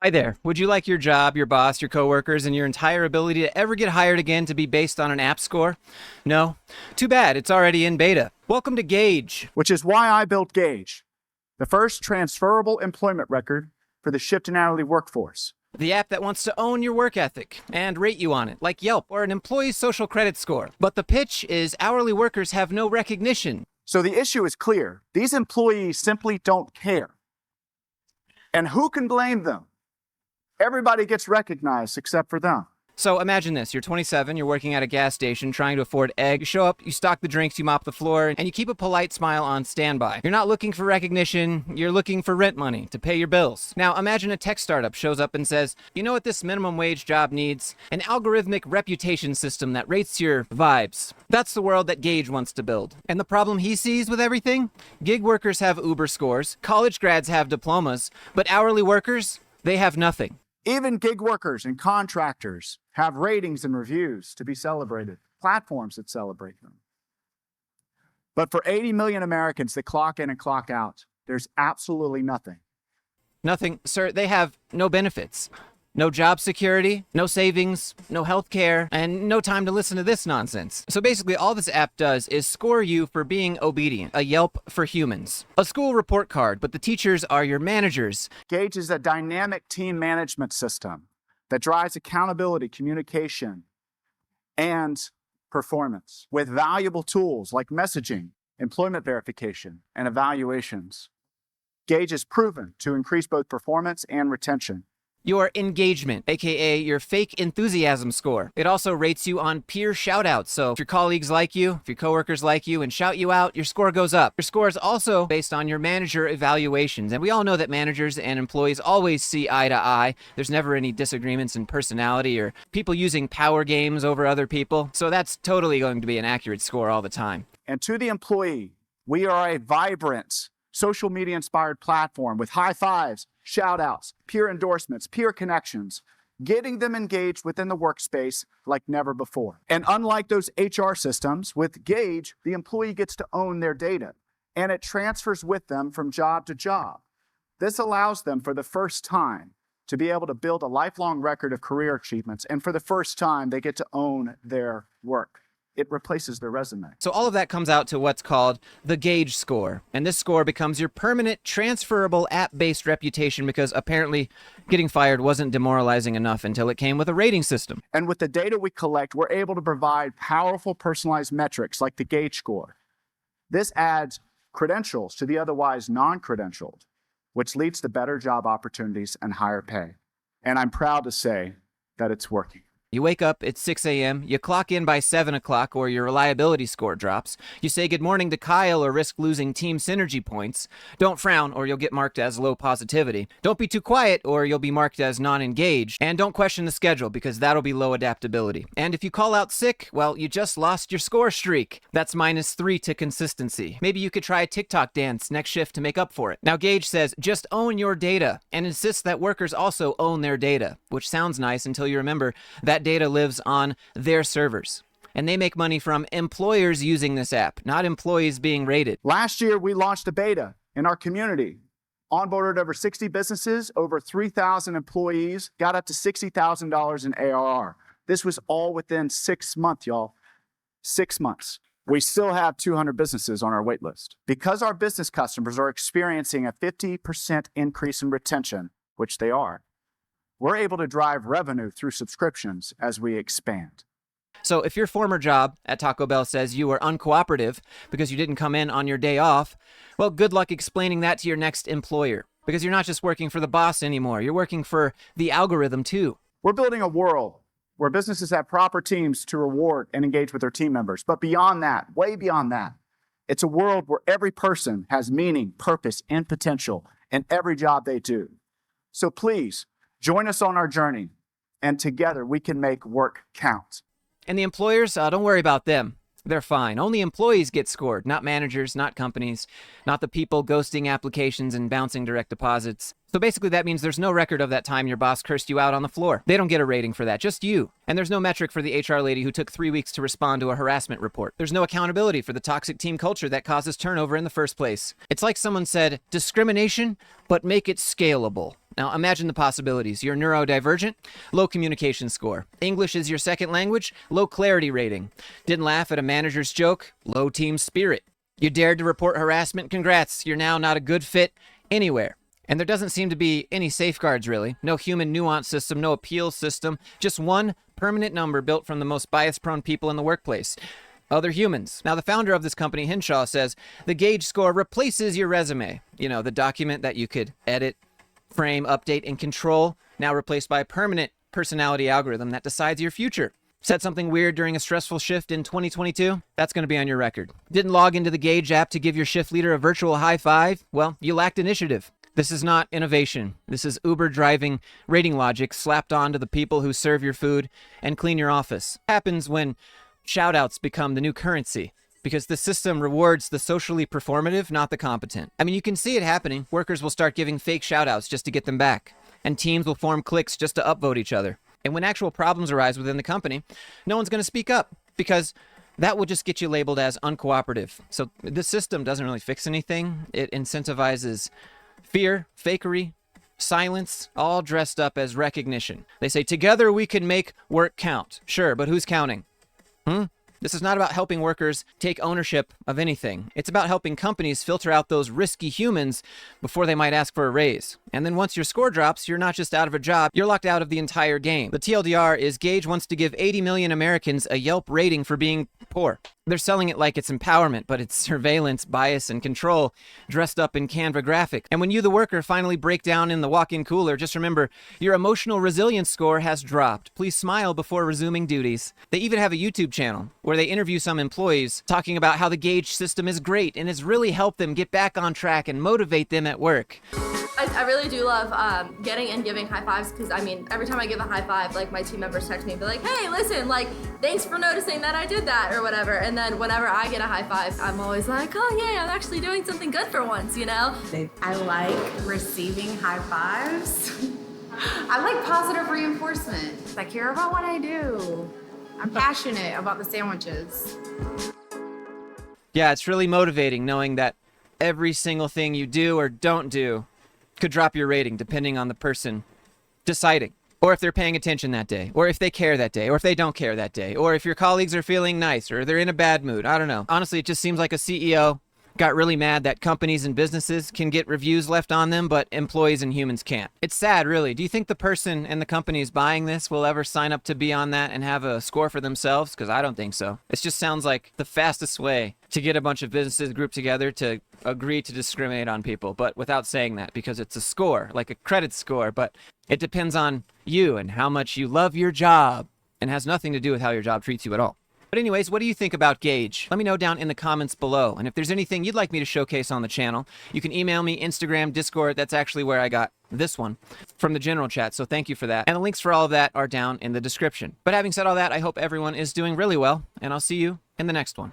Hi there. Would you like your job, your boss, your coworkers, and your entire ability to ever get hired again to be based on an app score? No? Too bad, it's already in beta. Welcome to Gage. Which is why I built Gage, the first transferable employment record for the shift and hourly workforce. The app that wants to own your work ethic and rate you on it, like Yelp or an employee's social credit score. But the pitch is hourly workers have no recognition. So the issue is clear. These employees simply don't care. And who can blame them? Everybody gets recognized except for them. So imagine this, you're 27, you're working at a gas station trying to afford egg. You show up, you stock the drinks, you mop the floor, and you keep a polite smile on standby. You're not looking for recognition, you're looking for rent money to pay your bills. Now imagine a tech startup shows up and says, you know what this minimum wage job needs? An algorithmic reputation system that rates your vibes. That's the world that Gage wants to build. And the problem he sees with everything? Gig workers have Uber scores, college grads have diplomas, but hourly workers, they have nothing. Even gig workers and contractors have ratings and reviews to be celebrated, platforms that celebrate them. But for 80 million Americans that clock in and clock out, there's absolutely nothing. Nothing, sir. They have no benefits. No job security, no savings, no health care, and no time to listen to this nonsense. So basically all this app does is score you for being obedient, a Yelp for humans. A school report card, but the teachers are your managers. Gage is a dynamic team management system that drives accountability, communication, and performance with valuable tools like messaging, employment verification, and evaluations. Gage is proven to increase both performance and retention. Your engagement, aka your fake enthusiasm score. It also rates you on peer shoutouts. So if your colleagues like you, if your coworkers like you and shout you out, your score goes up. Your score is also based on your manager evaluations. And we all know that managers and employees always see eye to eye. There's never any disagreements in personality or people using power games over other people. So that's totally going to be an accurate score all the time. And to the employee, we are a vibrant, social media inspired platform with high fives, shout outs, peer endorsements, peer connections, getting them engaged within the workspace like never before. And unlike those HR systems, with Gage, the employee gets to own their data and it transfers with them from job to job. This allows them for the first time to be able to build a lifelong record of career achievements. And for the first time, they get to own their work. It replaces their resume. So all of that comes out to what's called the Gage score. And this score becomes your permanent, transferable app-based reputation because apparently getting fired wasn't demoralizing enough until it came with a rating system. And with the data we collect, we're able to provide powerful personalized metrics like the Gage score. This adds credentials to the otherwise non-credentialed, which leads to better job opportunities and higher pay. And I'm proud to say that it's working. You wake up at 6 a.m., you clock in by 7 o'clock or your reliability score drops. You say good morning to Kyle or risk losing team synergy points. Don't frown or you'll get marked as low positivity. Don't be too quiet or you'll be marked as non-engaged. And don't question the schedule because that'll be low adaptability. And if you call out sick, well, you just lost your score streak. That's -3 to consistency. Maybe you could try a TikTok dance next shift to make up for it. Now Gage says just own your data and insists that workers also own their data, which sounds nice until you remember that data lives on their servers. And they make money from employers using this app, not employees being rated. Last year, we launched a beta in our community, onboarded over 60 businesses, over 3,000 employees, got up to $60,000 in ARR. This was all within 6 months, y'all. 6 months. We still have 200 businesses on our wait list. Because our business customers are experiencing a 50% increase in retention, which they are, we're able to drive revenue through subscriptions as we expand. So if your former job at Taco Bell says you were uncooperative because you didn't come in on your day off, well, good luck explaining that to your next employer because you're not just working for the boss anymore. You're working for the algorithm too. We're building a world where businesses have proper teams to reward and engage with their team members. But beyond that, way beyond that, it's a world where every person has meaning, purpose, and potential in every job they do. So please, join us on our journey, and together we can make work count. And the employers, don't worry about them. They're fine. Only employees get scored, not managers, not companies, not the people ghosting applications and bouncing direct deposits. So basically that means there's no record of that time your boss cursed you out on the floor. They don't get a rating for that, just you. And there's no metric for the HR lady who took 3 weeks to respond to a harassment report. There's no accountability for the toxic team culture that causes turnover in the first place. It's like someone said, discrimination, but make it scalable. Now imagine the possibilities. You're neurodivergent, low communication score. English is your second language, low clarity rating. Didn't laugh at a manager's joke, low team spirit. You dared to report harassment, congrats, you're now not a good fit anywhere. And there doesn't seem to be any safeguards, really. No human nuance system, no appeal system, just one permanent number built from the most bias-prone people in the workplace. Other humans. Now, the founder of this company, Hinshaw, says the Gage score replaces your resume. You know, the document that you could edit, frame, update, and control, now replaced by a permanent personality algorithm that decides your future. Said something weird during a stressful shift in 2022? That's going to be on your record. Didn't log into the Gage app to give your shift leader a virtual high five? Well, you lacked initiative. This is not innovation. This is Uber driving rating logic slapped onto the people who serve your food and clean your office. Happens when shoutouts become the new currency, because the system rewards the socially performative, not the competent. I mean, you can see it happening. Workers will start giving fake shoutouts just to get them back, and teams will form cliques just to upvote each other. And when actual problems arise within the company, no one's going to speak up, because that will just get you labeled as uncooperative. So this system doesn't really fix anything. It incentivizes fear, fakery, silence, all dressed up as recognition. They say, together we can make work count. Sure, but who's counting? This is not about helping workers take ownership of anything. It's about helping companies filter out those risky humans before they might ask for a raise. And then once your score drops, you're not just out of a job, you're locked out of the entire game. The TLDR is Gage wants to give 80 million Americans a Yelp rating for being poor. They're selling it like it's empowerment, but it's surveillance, bias, and control dressed up in Canva graphic. And when you, the worker, finally break down in the walk-in cooler, just remember, your emotional resilience score has dropped. Please smile before resuming duties. They even have a YouTube channel where they interview some employees talking about how the Gage system is great and has really helped them get back on track and motivate them at work. I really do love getting and giving high fives, because I mean, every time I give a high five, like my team members text me and be like, hey, listen, like, thanks for noticing that I did that or whatever. And then whenever I get a high five, I'm always like, oh yeah, I'm actually doing something good for once, you know? I like receiving high fives. I like positive reinforcement. I care about what I do. I'm passionate about the sandwiches. Yeah, it's really motivating knowing that every single thing you do or don't do could drop your rating depending on the person deciding, or if they're paying attention that day, or if they care that day, or if they don't care that day, or if your colleagues are feeling nice, or they're in a bad mood. I don't know. Honestly, it just seems like a CEO got really mad that companies and businesses can get reviews left on them, but employees and humans can't. It's sad, really. Do you think the person and the companies buying this will ever sign up to be on that and have a score for themselves? Because I don't think so. It just sounds like the fastest way to get a bunch of businesses grouped together to agree to discriminate on people, but without saying that, because it's a score, like a credit score, but it depends on you and how much you love your job, and has nothing to do with how your job treats you at all. But anyways, what do you think about Gage? Let me know down in the comments below. And if there's anything you'd like me to showcase on the channel, you can email me, Instagram, Discord. That's actually where I got this one from the general chat. So thank you for that. And the links for all of that are down in the description. But having said all that, I hope everyone is doing really well, and I'll see you in the next one.